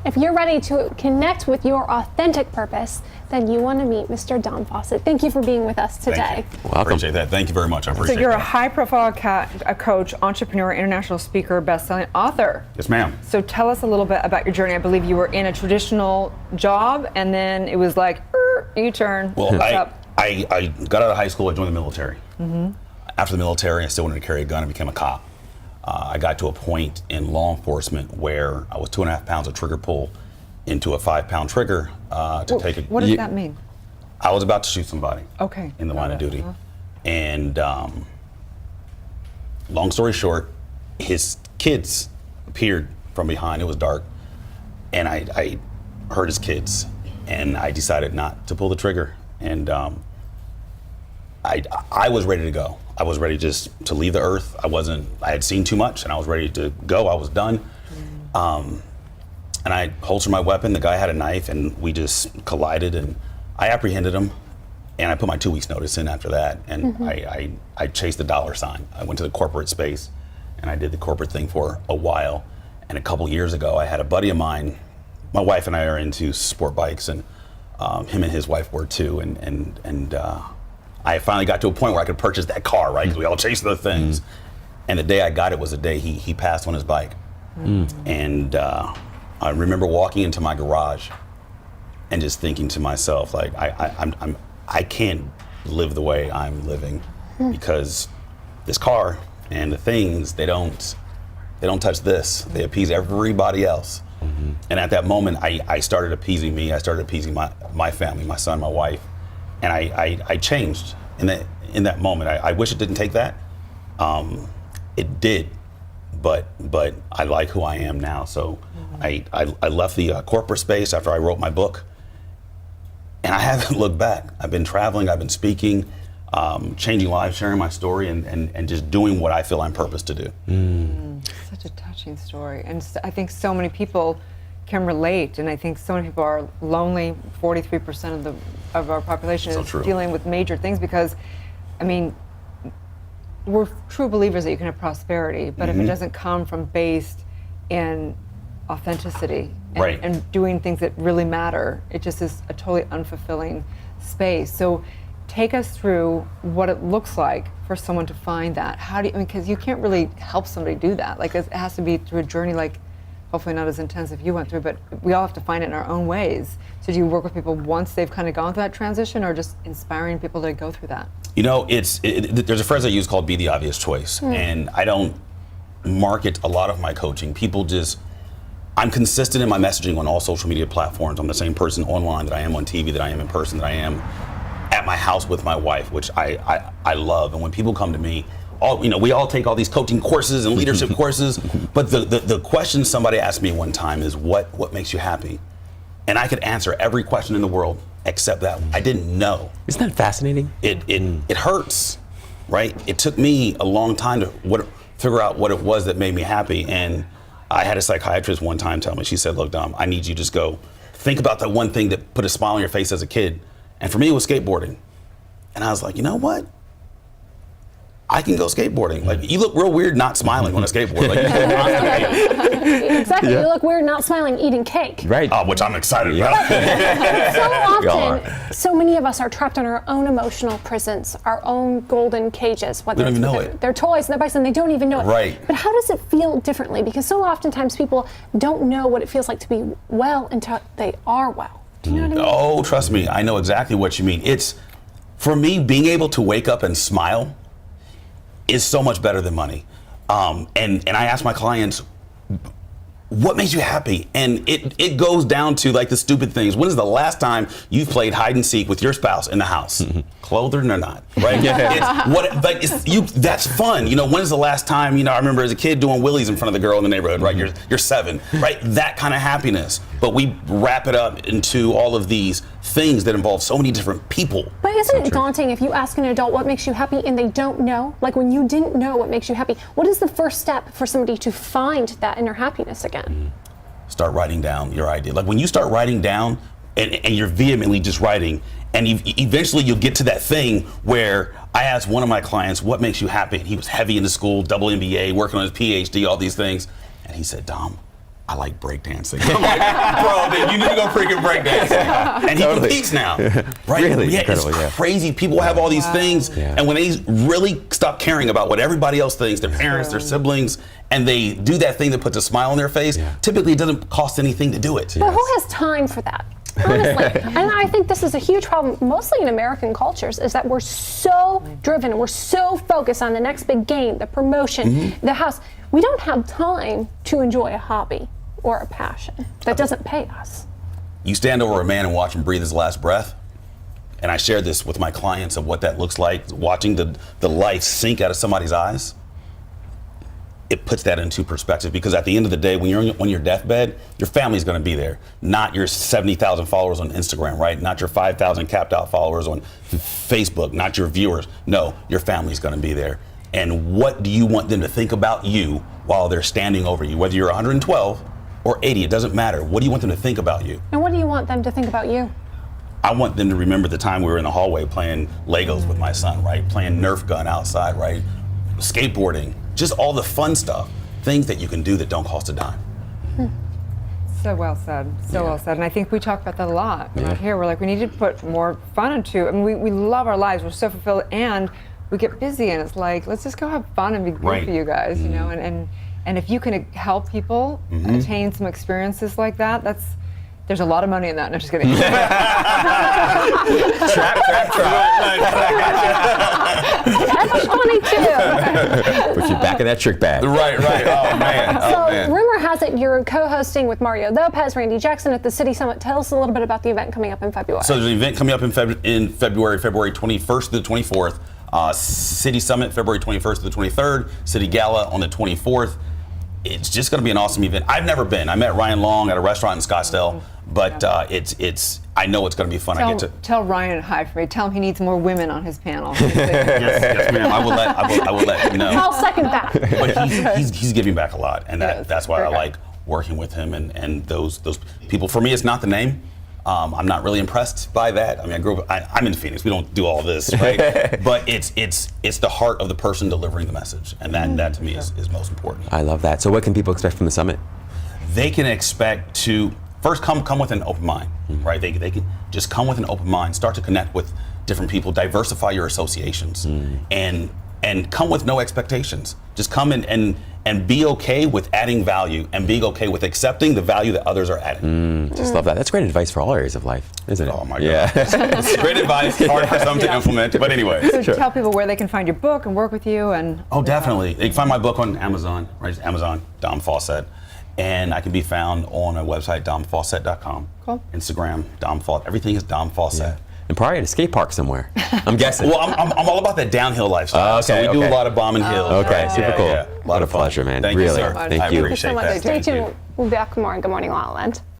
If you're ready to connect with your authentic purpose, then you want to meet Mr. Dom Faussette. Thank you for being with us today. Welcome. Appreciate that. Thank you very much. I appreciate it. So you're a high-profile coach, entrepreneur, international speaker, best-selling author. Yes, ma'am. So tell us a little bit about your journey. I believe you were in a traditional job, and then it was like, U-turn. Well, I got out of high school. I joined the military. After the military, I still wanted to carry a gun and became a cop. I got to a point in law enforcement where I was 2.5 pounds of trigger pull into a 5-pound trigger to take a... What does that mean? I was about to shoot somebody in the line of duty. And long story short, his kids appeared from behind. It was dark. And I heard his kids. And I decided not to pull the trigger. And I was ready to go. I was ready just to leave the earth. I had seen too much and I was ready to go. I was done. And I holstered my weapon. The guy had a knife and we just collided and I apprehended him and I put my 2 weeks notice in after that. And I chased the dollar sign. I went to the corporate space and I did the corporate thing for a while. And a couple years ago, I had a buddy of mine. My wife and I are into sport bikes and him and his wife were too. And I finally got to a point where I could purchase that car, right? Because we all chased those things. And the day I got it was the day he passed on his bike. And I remember walking into my garage and just thinking to myself, like, I can't live the way I'm living because this car and the things, they don't touch this. They appease everybody else. And at that moment, I started appeasing me. I started appeasing my family, my son, my wife, and I changed in that moment. I wish it didn't take that. It did, but I like who I am now. So I left the corporate space after I wrote my book, and I haven't looked back. I've been traveling, I've been speaking, changing lives, sharing my story, and just doing what I feel I'm purposed to do. Such a touching story, and I think so many people can relate, and I think so many people are lonely. 43% of our population is dealing with major things because, I mean, we're true believers that you can have prosperity, but if it doesn't come from based in authenticity and doing things that really matter, it just is a totally unfulfilling space. So take us through what it looks like for someone to find that. How do you, I mean, because you can't really help somebody do that. Like, it has to be through a journey, like, hopefully not as intense if you went through, but we all have to find it in our own ways. So do you work with people once they've kind of gone through that transition, or just inspiring people to go through that? You know, there's a phrase I use called be the obvious choice. And I don't market a lot of my coaching. I'm consistent in my messaging on all social media platforms. I'm the same person online that I am on TV, that I am in person, that I am at my house with my wife, which I love. And when people come to me, we all take all these coaching courses and leadership courses, but the question somebody asked me one time is, what makes you happy? And I could answer every question in the world except that. I didn't know. Isn't that fascinating? It hurts, right? It took me a long time to figure out what it was that made me happy. And I had a psychiatrist one time tell me, she said, look, Dom, I need you to just go think about that one thing that put a smile on your face as a kid. And for me, it was skateboarding. And I was like, you know what? I can go skateboarding. Like, you look real weird not smiling on a skateboard. Like, exactly. You look weird not smiling eating cake. Right. Which I'm excited about. So often, so many of us are trapped in our own emotional prisons, our own golden cages. They don't even know it. They're toys and they're bikes and they don't even know it. Right. But how does it feel differently? Because so oftentimes people don't know what it feels like to be well until they are well. Do you know what I mean? Oh, trust me. I know exactly what you mean. For me, being able to wake up and smile is so much better than money. And I ask my clients, what makes you happy? And it goes down to like the stupid things. When is the last time you've played hide and seek with your spouse in the house? Clothed or not, right? That's fun. You know, when is the last time, I remember as a kid doing wheelies in front of the girl in the neighborhood, right? You're 7, right? That kind of happiness. But we wrap it up into all of these things that involve so many different people. But isn't it daunting if you ask an adult what makes you happy and they don't know? Like, when you didn't know what makes you happy, what is the first step for somebody to find that inner happiness again? Start writing down your idea. Like, when you start writing down and you're vehemently just writing, and eventually you'll get to that thing where I asked one of my clients, what makes you happy? And he was heavy into school, double MBA, working on his PhD, all these things. And he said, Dom, I like breakdancing. I'm like, bro, then you need to go freaking breakdancing. And he competes now. Right? Really? Yeah, Incredible, it's crazy. People have all these things, and when they really stop caring about what everybody else thinks, their parents, their siblings, and they do that thing that puts a smile on their face, typically it doesn't cost anything to do it. But who has time for that? Honestly. And I think this is a huge problem, mostly in American cultures, is that we're so driven, we're so focused on the next big game, the promotion, the house. We don't have time to enjoy a hobby or a passion that doesn't pay us. You stand over a man and watch him breathe his last breath. And I share this with my clients of what that looks like, watching the life sink out of somebody's eyes. It puts that into perspective, because at the end of the day, when you're on your deathbed, your family's going to be there. Not your 70,000 followers on Instagram, right? Not your 5,000 capped out followers on Facebook, not your viewers. No, your family's going to be there. And what do you want them to think about you while they're standing over you? Whether you're 112 or 80, it doesn't matter. What do you want them to think about you? And what do you want them to think about you? I want them to remember the time we were in the hallway playing Legos with my son, right? Playing Nerf gun outside, right? Skateboarding, just all the fun stuff. Things that you can do that don't cost a dime. So well said, so well said. And I think we talk about that a lot around here. We're like, we need to put more fun into it. I mean, we love our lives, we're so fulfilled, and we get busy, and it's like, let's just go have fun and be good for you guys, you know? And if you can help people attain some experiences like that, there's a lot of money in that. No, just kidding. Trap. That's funny too. Put you back in that trick bag. Right. Oh man. So rumor has it you're co-hosting with Mario Lopez, Randy Jackson at the City Summit. Tell us a little bit about the event coming up in February. So there's an event coming up in February 21st to the 24th. City Summit, February 21st to the 23rd. City Gala on the 24th. It's just going to be an awesome event. I've never been. I met Ryan Long at a restaurant in Scottsdale, but it's. I know it's going to be fun. Tell Ryan hi for me. Tell him he needs more women on his panel. yes, ma'am. I will let him know. I'll second that. But he's giving back a lot, and that's why I like working with him and those people. For me, it's not the name. I'm not really impressed by that. I mean, I grew up. I'm in Phoenix. We don't do all this, right? But it's the heart of the person delivering the message, and that to me is most important. I love that. So what can people expect from the summit? They can expect to first come with an open mind, right? They can just come with an open mind, start to connect with different people, diversify your associations, and come with no expectations. Just come and be okay with adding value, and being okay with accepting the value that others are adding. Just love that. That's great advice for all areas of life, isn't it? Oh my God. It's great advice, hard for some to implement, but anyway. So tell people where they can find your book and work with you. And Oh, definitely. They can find my book on Amazon, right? It's Amazon, Dom Faussette. And I can be found on a website, domfaussette.com. Cool. Instagram, Dom Faussette. Everything is Dom Faussette. And probably at a skate park somewhere, I'm guessing. Well, I'm all about that downhill lifestyle. So we do a lot of bombing hills. Okay, right? super cool. A lot of fun. Pleasure, man. Thank really. you, sir. Thank I you. appreciate So much. that. Stay Thank you. tuned. We'll be back tomorrow. Good morning, La La Land.